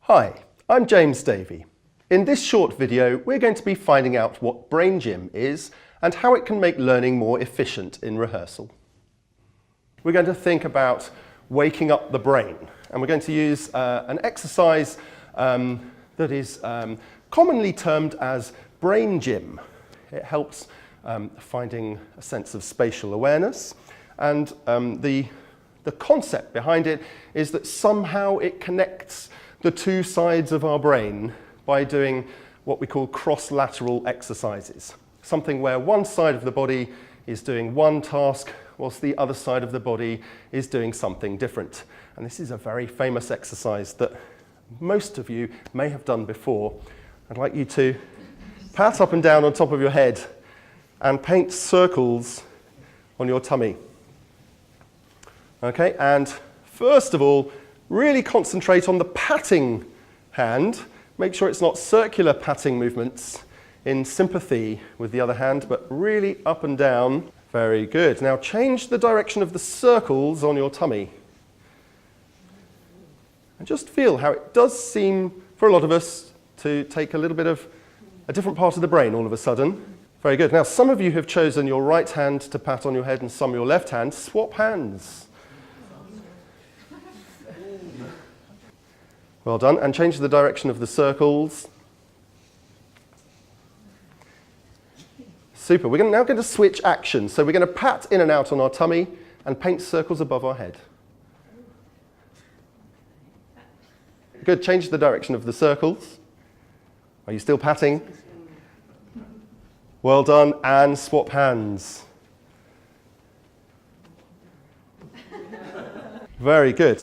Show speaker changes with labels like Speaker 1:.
Speaker 1: Hi, I'm James Davey. In this short video, we're going to be finding out what brain gym is and how it can make learning more efficient in rehearsal. We're going to think about waking up the brain, and we're going to use an exercise that is commonly termed as brain gym. It helps finding a sense of spatial awareness, and the concept behind it is that somehow it connects the two sides of our brain by doing what we call cross-lateral exercises. Something where one side of the body is doing one task whilst the other side of the body is doing something different. And this is a very famous exercise that most of you may have done before. I'd like you to pat up and down on top of your head and paint circles on your tummy. Okay, and first of all, really concentrate on the patting hand. Make sure it's not circular patting movements in sympathy with the other hand, but really up and down. Very good. Now change the direction of the circles on your tummy. And just feel how it does seem, for a lot of us, to take a little bit of a different part of the brain all of a sudden. Very good. Now some of you have chosen your right hand to pat on your head and some your left hand. Swap hands. Well done, and change the direction of the circles. Super, we're now going to switch actions. So we're going to pat in and out on our tummy and paint circles above our head. Good, change the direction of the circles. Are you still patting? Well done, and swap hands. Very good.